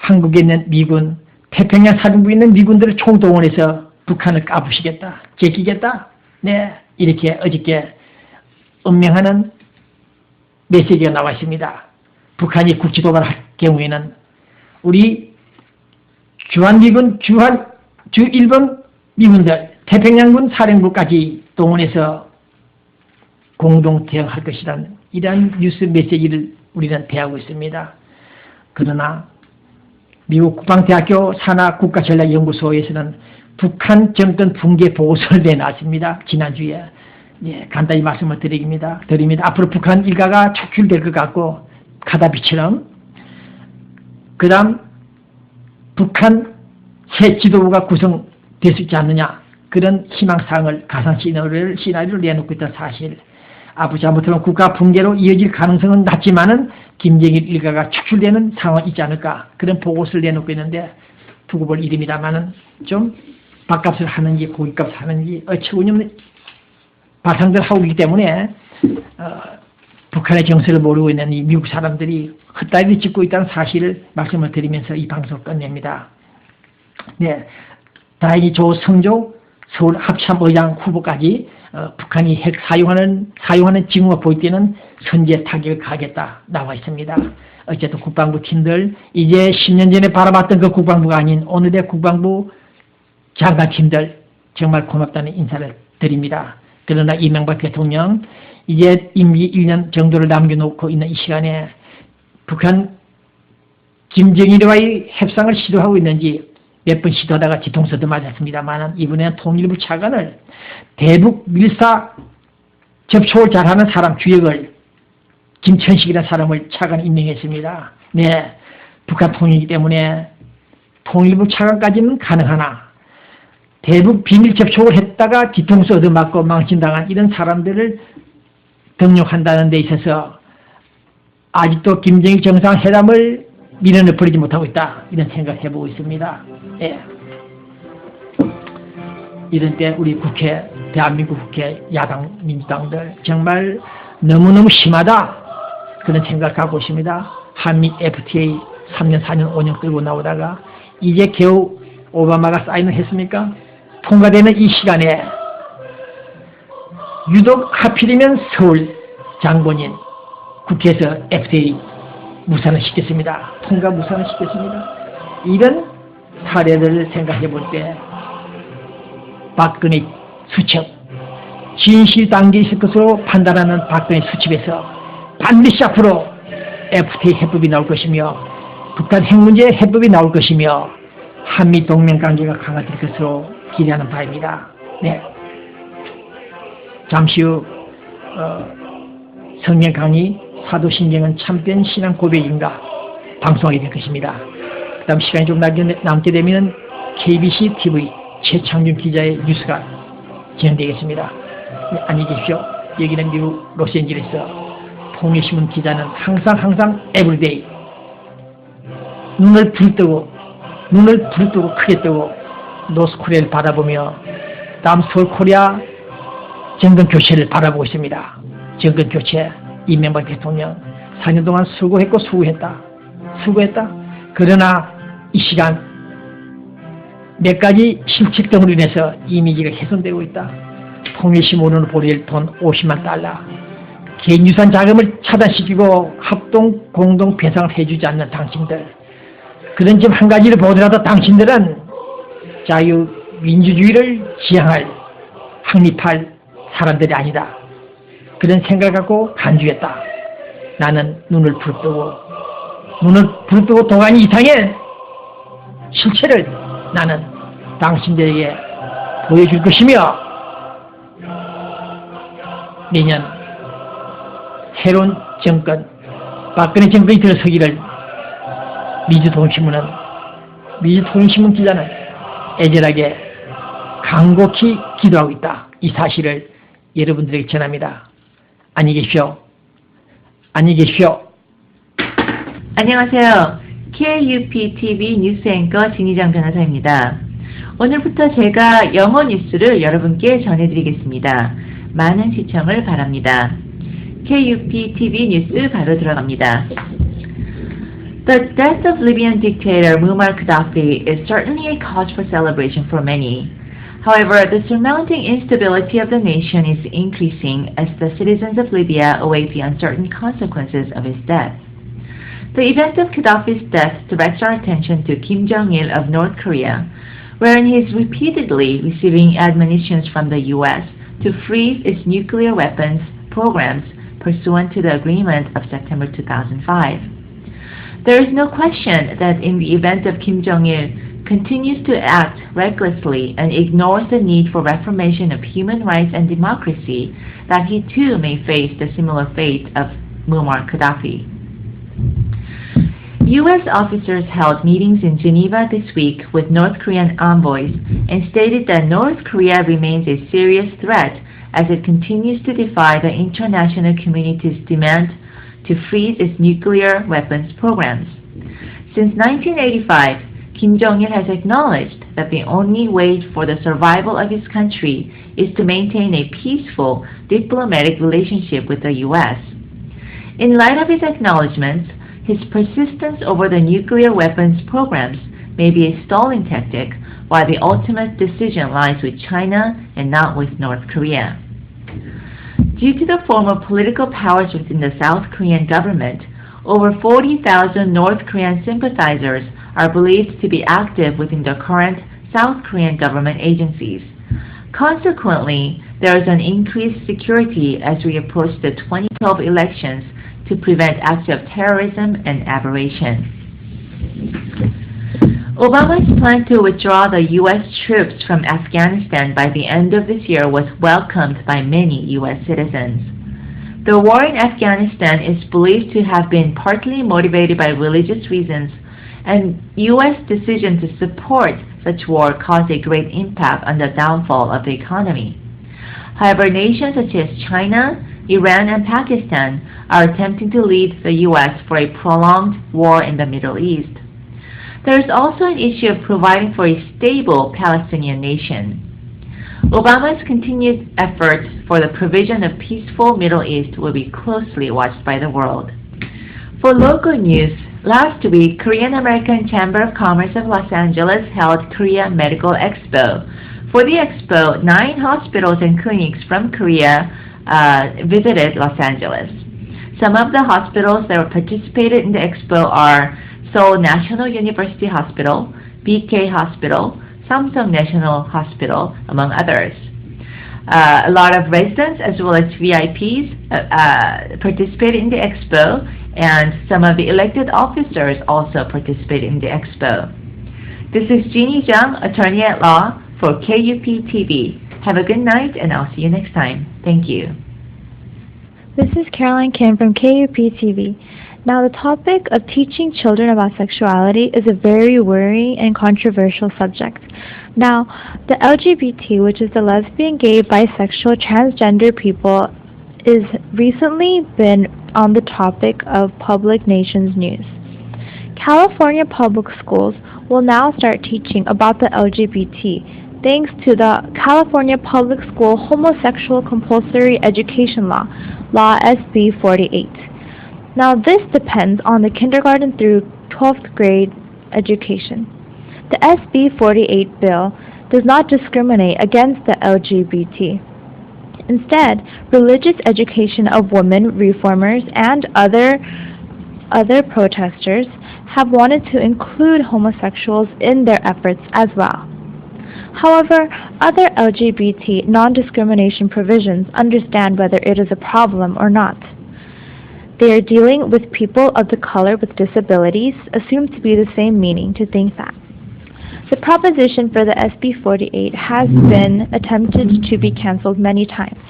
한국에 있는 미군, 태평양 사령부에 있는 미군들을 총동원해서 북한을 까부시겠다, 제끼겠다. 네, 이렇게 어저께 엄명하는 메시지가 나와 있습니다. 북한이 국지도발할 경우에는 우리 주한미군, 주일본 미군들, 태평양군 사령부까지 동원해서 공동 대응할 것이라는 이러한 뉴스 메시지를 우리는 대하고 있습니다. 그러나 미국 국방대학교 산하국가전략연구소에서는 북한 정권 붕괴 보고서를 내놨습니다. 지난주에. 예, 간단히 말씀을 드립니다. 앞으로 북한 일가가 촉출될 것 같고 가다비처럼. 그 다음 북한 새 지도부가 구성될 수 있지 않느냐, 그런 희망사항을 가상 시나리오를 내놓고 있다는 사실. 앞으로 잘못하면 국가 붕괴로 이어질 가능성은 낮지만은 김정일 일가가 축출되는 상황이 있지 않을까, 그런 보고서를 내놓고 있는데 두고 볼 일입니다만은 좀 밥값을 하는지 고깃값을 하는지 어처구니없는 발상들 하고 있기 때문에 북한의 정세를 모르고 있는 이 미국 사람들이 헛다리를 짚고 있다는 사실을 말씀을 드리면서 이 방송을 끝냅니다. 네, 다행히 조성조 서울 합참의장 후보까지 북한이 핵 사용하는 징후가 보일 때는 선제 타격을 가하겠다 나와 있습니다. 어쨌든 국방부 팀들, 이제 10년 전에 바라봤던 그 국방부가 아닌 오늘의 국방부 장관 팀들 정말 고맙다는 인사를 드립니다. 그러나 이명박 대통령 이제 임기 1년 정도를 남겨놓고 있는 이 시간에 북한 김정일과의 협상을 시도하고 있는지 몇 번 시도하다가 뒤통수도 맞았습니다만, 이번에는 통일부 차관을 대북 밀사 접촉을 잘하는 사람 주역을 김천식이라는 사람을 차관 임명했습니다. 네, 북한 통일이기 때문에 통일부 차관까지는 가능하나 대북 비밀 접촉을 했다가 뒤통수 얻어맞고 망신당한 이런 사람들을 등용한다는 데 있어서 아직도 김정일 정상회담을 미련을 버리지 못하고 있다, 이런 생각을 해보고 있습니다. 예. 이런 때 우리 국회, 대한민국 국회 야당 민주당들 정말 너무너무 심하다, 그런 생각을 갖고 있습니다. 한미 FTA 3년 4년 5년 끌고 나오다가 이제 겨우 오바마가 사인을 했습니까? 통과되는 이 시간에 유독 하필이면 서울 장본인 국회에서 FTA 무산을 시켰습니다. 통과 무산을 시켰습니다. 이런 사례들을 생각해 볼 때 박근혜 수첩, 진실 단계에 있을 것으로 판단하는 박근혜 수첩에서 반드시 앞으로 FTA 해법이 나올 것이며 북한 핵 문제 해법이 나올 것이며 한미 동맹 관계가 강화될 것으로 기대하는 바입니다. 네. 잠시 후 성경 강의 사도신경은 참된 신앙 고백인가 방송하게 될 것입니다. 그 다음 시간이 좀 남게 되면 KBC TV 최창준 기자의 뉴스가 진행되겠습니다. 네, 안녕히 계십시오. 여기는 미국 로스앤젤레스 통일신문 기자는 항상 에브리데이 눈을 부릅뜨고 크게 뜨고 노스코리아를 바라보며 다음 서울코리아 정권교체를 바라보고 있습니다. 정권교체, 이명박 대통령 4년 동안 수고했다. 그러나 이 시간 몇 가지 실책등으로 인해서 이미지가 훼손되고 있다. 통일신문으로 보낼 돈 50만 달러, 개인유산 자금을 차단시키고 합동 공동 배상을 해주지 않는 당신들, 그런 점 한 가지를 보더라도 당신들은 자유민주주의를 지향할 확립할 사람들이 아니다, 그런 생각을 갖고 간주했다. 나는 눈을 부릅뜨고 도가니 이상의 실체를 나는 당신들에게 보여줄 것이며 내년 새로운 정권, 박근혜 정권이 들어서기를 미주통신문 기자는 애절하게 간곡히 기도하고 있다. 이 사실을 여러분들에게 전합니다. 안녕히 계십시오. 안녕하세요. KUPTV 뉴스 앵커 진희정 변호사입니다. 오늘부터 제가 영어 뉴스를 여러분께 전해드리겠습니다. 많은 시청을 바랍니다. KUPTV 뉴스 바로 들어갑니다. The death of Libyan dictator Muammar Gaddafi is certainly a cause for celebration for many. However, the surmounting instability of the nation is increasing as the citizens of Libya await the uncertain consequences of his death. The event of Gaddafi's death directs our attention to Kim Jong-il of North Korea, wherein he is repeatedly receiving admonitions from the U.S. to freeze its nuclear weapons programs pursuant to the agreement of September 2005. There is no question that in the event of Kim Jong-il continues to act recklessly and ignores the need for reformation of human rights and democracy, that he too may face the similar fate of Muammar Gaddafi. U.S. officers held meetings in Geneva this week with North Korean envoys and stated that North Korea remains a serious threat as it continues to defy the international community's demand to freeze its nuclear weapons programs. Since 1985, Kim Jong-il has acknowledged that the only way for the survival of his country is to maintain a peaceful diplomatic relationship with the U.S. In light of his acknowledgments, his persistence over the nuclear weapons programs may be a stalling tactic, while the ultimate decision lies with China and not with North Korea. Due to the former political powers within the South Korean government, over 40,000 North Korean sympathizers are believed to be active within the current South Korean government agencies. Consequently, there is an increased security as we approach the 2012 elections to prevent acts of terrorism and aberration. Obama's plan to withdraw the U.S. troops from Afghanistan by the end of this year was welcomed by many U.S. citizens. The war in Afghanistan is believed to have been partly motivated by religious reasons, and U.S. decision to support such war caused a great impact on the downfall of the economy. However, nations such as China, Iran, and Pakistan are attempting to lead the U.S. for a prolonged war in the Middle East. There is also an issue of providing for a stable Palestinian nation. Obama's continued efforts for the provision of peaceful Middle East will be closely watched by the world. For local news, last week, Korean American Chamber of Commerce of Los Angeles held Korea Medical Expo. For the expo, 9 hospitals and clinics from Korea visited Los Angeles. Some of the hospitals that participated in the expo are Seoul National University Hospital, BK Hospital, Samsung National Hospital, among others. A lot of residents as well as VIPs participated in the expo, and some of the elected officers also participated in the expo. This is Jeannie Jung, attorney at law for KUP TV. Have a good night, and I'll see you next time. Thank you. This is Caroline Kim from KUP TV. Now, the topic of teaching children about sexuality is a very worrying and controversial subject. Now, the LGBT, which is the lesbian, gay, bisexual, transgender people, is recently been on the topic of public nations news. California public schools will now start teaching about the LGBT, thanks to the California Public School Homosexual Compulsory Education Law, Law SB 48. Now, this depends on the kindergarten through 12th grade education. The SB 48 bill does not discriminate against the LGBT. Instead, religious education of women reformers and other protesters have wanted to include homosexuals in their efforts as well. However, other LGBT non-discrimination provisions understand whether it is a problem or not. They are dealing with people of the color with disabilities, assumed to be the same meaning to think that. The proposition for the SB 48 has been attempted to be canceled many times.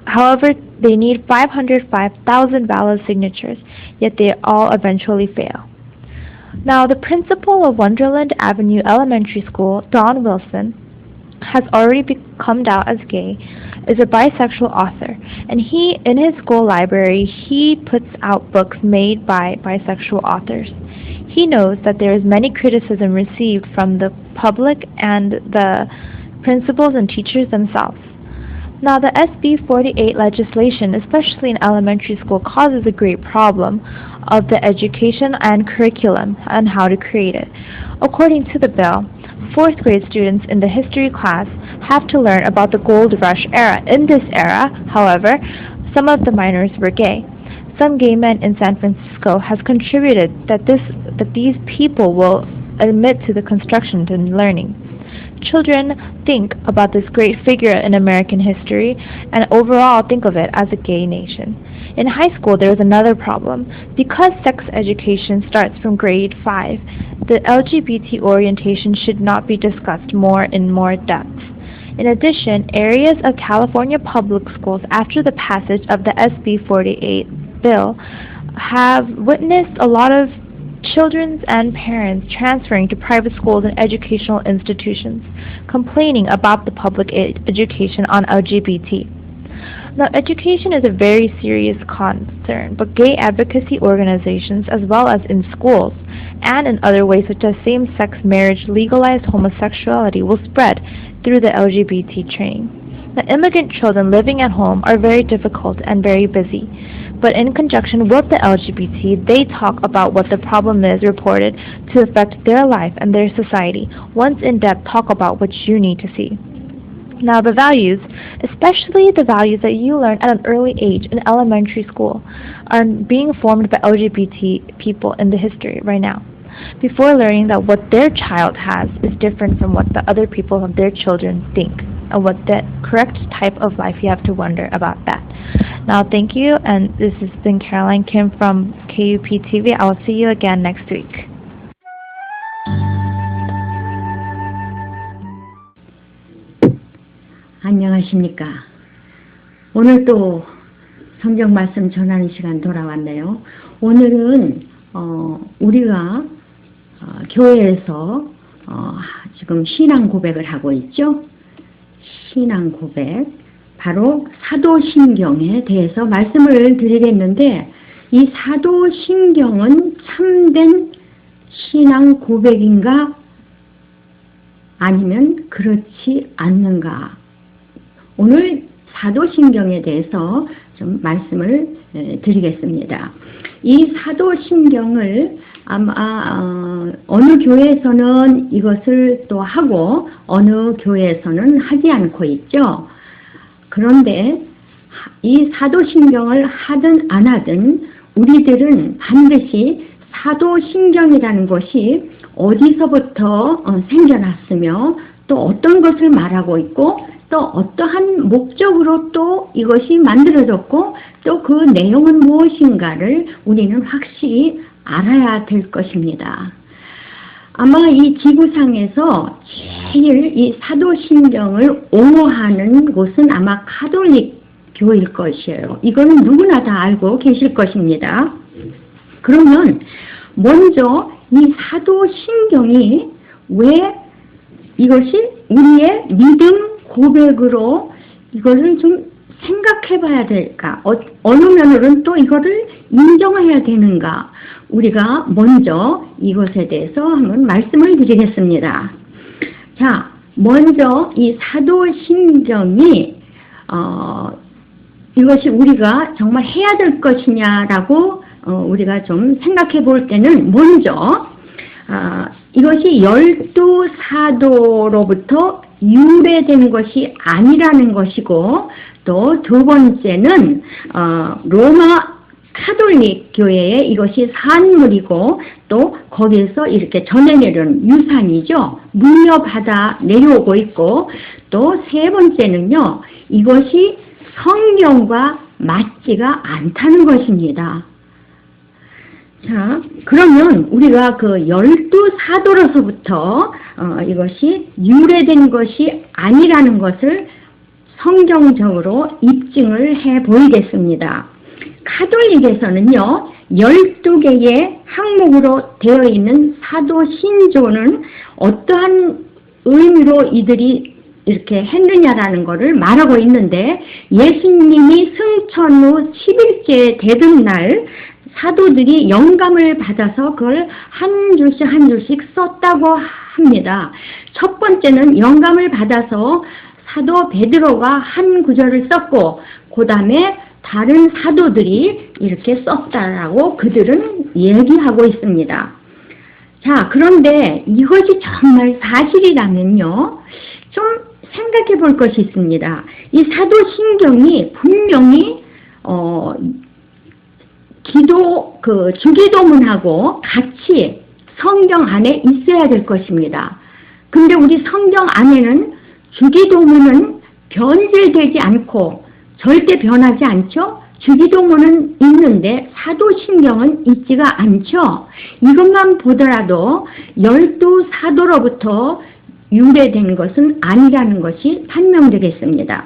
However, they need 505,000 ballot signatures, yet they all eventually fail. Now, the principal of Wonderland Avenue Elementary School, Don Wilson, has already come out as gay, is a bisexual author, and in his school library, he puts out books made by bisexual authors. He knows that there is many criticism received from the public and the principals and teachers themselves. Now, the SB 48 legislation, especially in elementary school, causes a great problem of the education and curriculum and how to create it. According to the bill, 4th grade students in the history class have to learn about the gold rush era. In this era, however, some of the minors were gay. Some gay men in San Francisco has contributed that these people will admit to the construction and learning. Children think about this great figure in American history and overall think of it as a gay nation. In high school, there is another problem. Because sex education starts from grade 5, the LGBT orientation should not be discussed in more depth. In addition, areas of California public schools after the passage of the SB 48 bill have witnessed a lot of children and parents transferring to private schools and educational institutions, complaining about the public education on LGBT. Now, education is a very serious concern, but gay advocacy organizations, as well as in schools and in other ways such as same-sex marriage, legalized homosexuality, will spread through the LGBT training. Now, immigrant children living at home are very difficult and very busy, but in conjunction with the LGBT, they talk about what the problem is reported to affect their life and their society. Once in depth, talk about what you need to see. Now, the values, especially the values that you learn at an early age in elementary school, are being formed by LGBT people in the history right now. Before learning that what their child has is different from what the other people of their children think, and what the correct type of life you have to wonder about that. Now, thank you, and this has been Caroline Kim from KUP TV. I will see you again next week. 안녕하십니까. 오늘 또 성경 말씀 전하는 시간 돌아왔네요. 오늘은 우리가 교회에서 지금 신앙 고백을 하고 있죠. 신앙 고백, 바로 사도신경에 대해서 말씀을 드리겠는데, 이 사도신경은 참된 신앙 고백인가 아니면 그렇지 않는가, 오늘 사도신경에 대해서 좀 말씀을 드리겠습니다. 이 사도신경을 아마 어느 교회에서는 이것을 또 하고 어느 교회에서는 하지 않고 있죠. 그런데 이 사도신경을 하든 안 하든 우리들은 반드시 사도신경이라는 것이 어디서부터 생겨났으며 또 어떤 것을 말하고 있고 또 어떠한 목적으로 또 이것이 만들어졌고 또 그 내용은 무엇인가를 우리는 확실히 알아야 될 것입니다. 아마 이 지구상에서 제일 이 사도신경을 옹호하는 곳은 아마 가톨릭 교일 것이에요. 이거는 누구나 다 알고 계실 것입니다. 그러면 먼저 이 사도신경이 왜 이것이 우리의 믿음 고백으로 이거를 좀 생각해 봐야 될까? 어느 면으로는 또 이거를 인정해야 되는가? 우리가 먼저 이것에 대해서 한번 말씀을 드리겠습니다. 자, 먼저 이 사도신경이 이것이 우리가 정말 해야 될 것이냐라고 우리가 좀 생각해 볼 때는 먼저 이것이 12사도로부터 유래된 것이 아니라는 것이고, 또 두 번째는 로마 카톨릭 교회에 이것이 산물이고 또 거기에서 이렇게 전해 내려온 유산이죠. 물려받아 내려오고 있고, 또 세 번째는요, 이것이 성경과 맞지가 않다는 것입니다. 자, 그러면 우리가 그 12사도로서부터 이것이 유래된 것이 아니라는 것을 성경적으로 입증을 해 보이겠습니다. 카톨릭에서는요, 12개의 항목으로 되어 있는 사도신조는 어떠한 의미로 이들이 이렇게 했느냐라는 것을 말하고 있는데, 예수님이 승천 후 10일째 되던 날 사도들이 영감을 받아서 그걸 한 줄씩 한 줄씩 썼다고 합니다. 첫 번째는 영감을 받아서 사도 베드로가 한 구절을 썼고 그 다음에 다른 사도들이 이렇게 썼다라고 그들은 얘기하고 있습니다. 자, 그런데 이것이 정말 사실이라면요, 좀 생각해 볼 것이 있습니다. 이 사도신경이 분명히 주기도문하고 같이 성경 안에 있어야 될 것입니다. 근데 우리 성경 안에는 주기도문은 변질되지 않고 절대 변하지 않죠? 주기도문은 있는데 사도신경은 있지가 않죠? 이것만 보더라도 12사도로부터 유래된 것은 아니라는 것이 판명되겠습니다.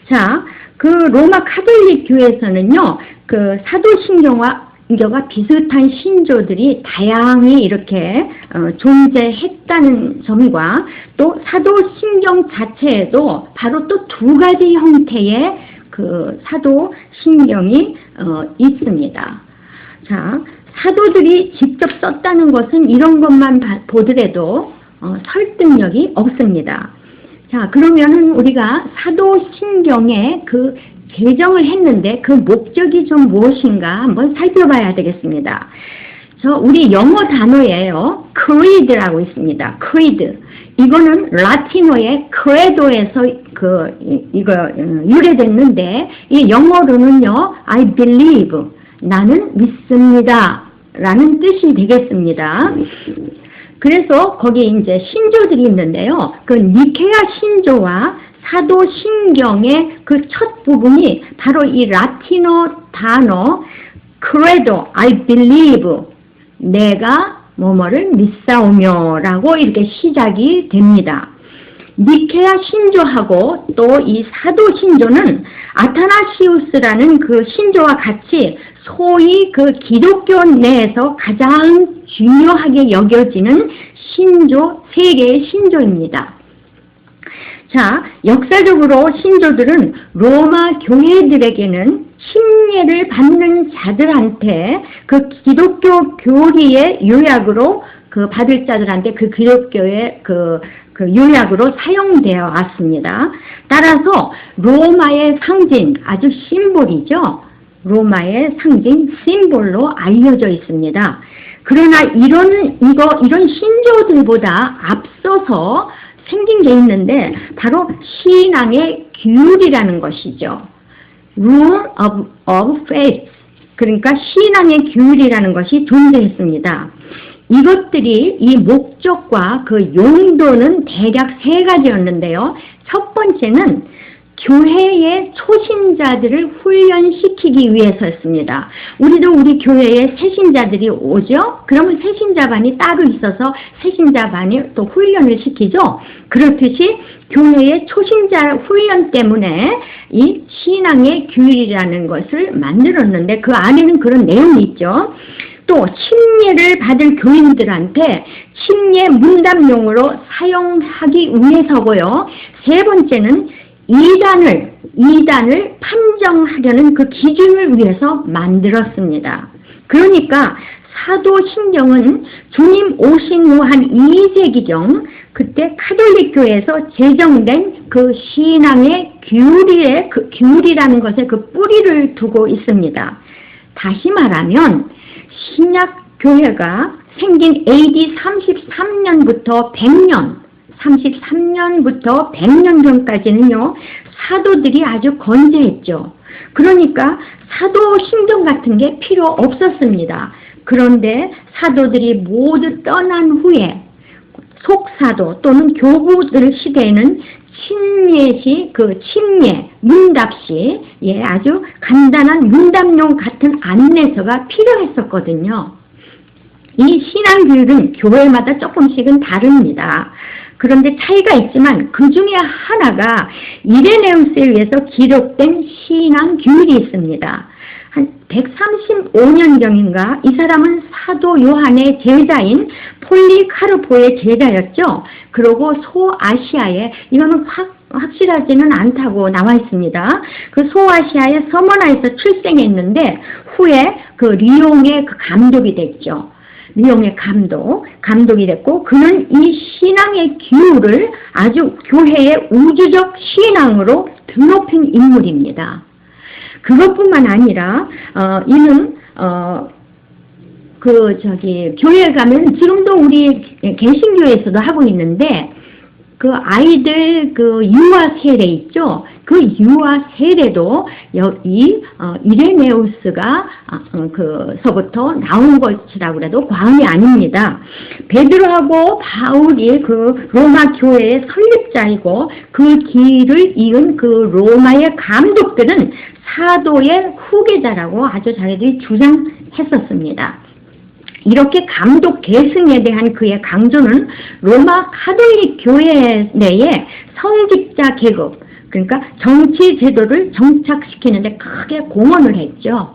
자, 그 로마 카톨릭 교회에서는요, 그 사도신경과 비슷한 신조들이 다양히 이렇게 존재했다는 점과 또 사도신경 자체에도 바로 또 두 가지 형태의 그 사도신경이 있습니다. 자, 사도들이 직접 썼다는 것은 이런 것만 보더라도 설득력이 없습니다. 자, 그러면은 우리가 사도신경에 그 개정을 했는데 그 목적이 좀 무엇인가 한번 살펴봐야 되겠습니다. 우리 영어 단어예요. creed라고 있습니다. creed. 이거는 라틴어의 credo에서 이거 유래됐는데 이 영어로는요, I believe. 나는 믿습니다. 라는 뜻이 되겠습니다. 그래서 거기 이제 신조들이 있는데요. 그 니케아 신조와 사도신경의 그 첫 부분이 바로 이 라틴어 단어 credo, I believe, 내가 뭐뭐를 믿사오며 라고 이렇게 시작이 됩니다. 니케아 신조하고 또 이 사도신조는 아타나시우스라는 그 신조와 같이 소위 그 기독교 내에서 가장 중요하게 여겨지는 신조, 세 개의 신조입니다. 자, 역사적으로 신조들은 로마 교회들에게는 침례를 받는 자들한테 그 기독교 교리의 요약으로 그 받을 자들한테 그 기독교의 그 요약으로 사용되어 왔습니다. 따라서 로마의 상징, 아주 심볼이죠. 로마의 상징, 심볼로 알려져 있습니다. 그러나 이런 신조들보다 앞서서 생긴 게 있는데 바로 신앙의 규율이라는 것이죠. Rule of Faith. 그러니까 신앙의 규율이라는 것이 존재했습니다. 이것들이 이 목적과 그 용도는 대략 세 가지였는데요. 첫 번째는 교회의 초신자들을 훈련시키기 위해서였습니다. 우리도 우리 교회에 새신자들이 오죠? 그러면 새신자반이 따로 있어서 새신자반이 또 훈련을 시키죠? 그렇듯이 교회의 초신자 훈련 때문에 이 신앙의 규율이라는 것을 만들었는데 그 안에는 그런 내용이 있죠. 또 침례를 받을 교인들한테 침례 문답용으로 사용하기 위해서고요. 세 번째는 이단을 판정하려는 그 기준을 위해서 만들었습니다. 그러니까 사도신경은 주님 오신 후 한 2세기경 그때 카톨릭 교회에서 제정된 그 신앙의 규율이라는 것에 그 뿌리를 두고 있습니다. 다시 말하면 신약 교회가 생긴 AD 33년부터 100년 전까지는요, 사도들이 아주 건재했죠. 그러니까 사도신경 같은 게 필요 없었습니다. 그런데 사도들이 모두 떠난 후에 속사도 또는 교부들 시대에는 침례, 문답시, 아주 간단한 문답용 같은 안내서가 필요했었거든요. 이 신앙규율은 교회마다 조금씩은 다릅니다. 그런데 차이가 있지만 그 중에 하나가 이레네우스에 의해서 기록된 신앙규율이 있습니다. 한 135년경인가 이 사람은 사도 요한의 제자인 폴리카르포의 제자였죠. 그리고 소아시아에 이거는 확실하지는 않다고 나와 있습니다. 그 소아시아의 서머나에서 출생했는데 후에 그 리옹의 그 감독이 됐죠. 미용의 감독이 됐고, 그는 이 신앙의 기후를 아주 교회의 우주적 신앙으로 드높인 인물입니다. 그것뿐만 아니라 이는 교회에 가면 지금도 우리 개신교에서도 하고 있는데, 그 아이들 유아 세례 있죠? 그 유아 세례도 이레네우스가 서부터 나온 것이라고 해도 과언이 아닙니다. 베드로하고 바울이 그 로마 교회의 설립자이고 그 길을 이은 그 로마의 감독들은 사도의 후계자라고 아주 자기들이 주장했었습니다. 이렇게 감독 계승에 대한 그의 강조는 로마 카톨릭 교회 내에 성직자 계급, 그러니까 정치 제도를 정착시키는 데 크게 공헌을 했죠.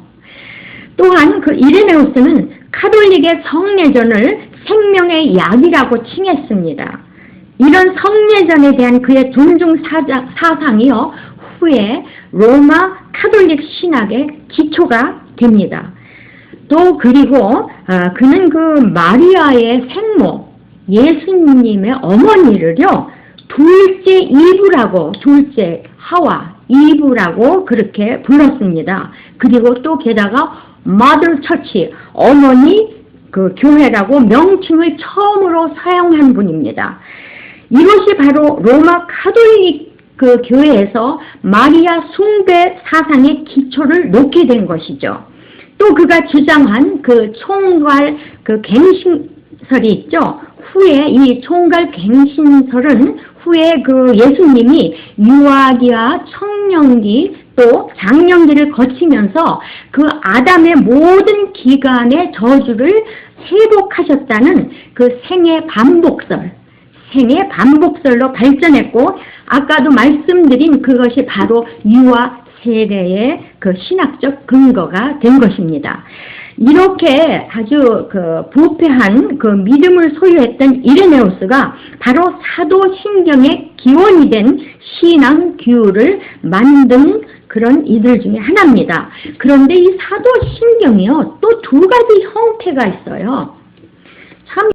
또한 그 이레네우스는 카톨릭의 성례전을 생명의 약이라고 칭했습니다. 이런 성례전에 대한 그의 존중 사상이요, 후에 로마 카톨릭 신학의 기초가 됩니다. 또 그리고 그는 그 마리아의 생모 예수님의 어머니를요 둘째 이브라고, 둘째 하와 이브라고 그렇게 불렀습니다. 그리고 또 게다가 Mother Church, 어머니 그 교회라고 명칭을 처음으로 사용한 분입니다. 이것이 바로 로마 카톨릭 그 교회에서 마리아 숭배 사상의 기초를 놓게 된 것이죠. 또 그가 주장한 그 총괄 그 갱신설이 있죠. 후에 이 총괄 갱신설은 후에 그 예수님이 유아기와 청년기 또 장년기를 거치면서 그 아담의 모든 기간의 저주를 회복하셨다는 그 생애 반복설로 발전했고, 아까도 말씀드린 그것이 바로 유아 세례의 그 신학적 근거가 된 것입니다. 이렇게 아주 그 부패한 그 믿음을 소유했던 이레네우스가 바로 사도신경의 기원이 된 신앙 규율을 만든 그런 이들 중에 하나입니다. 그런데 이 사도신경이요, 또 두 가지 형태가 있어요. 참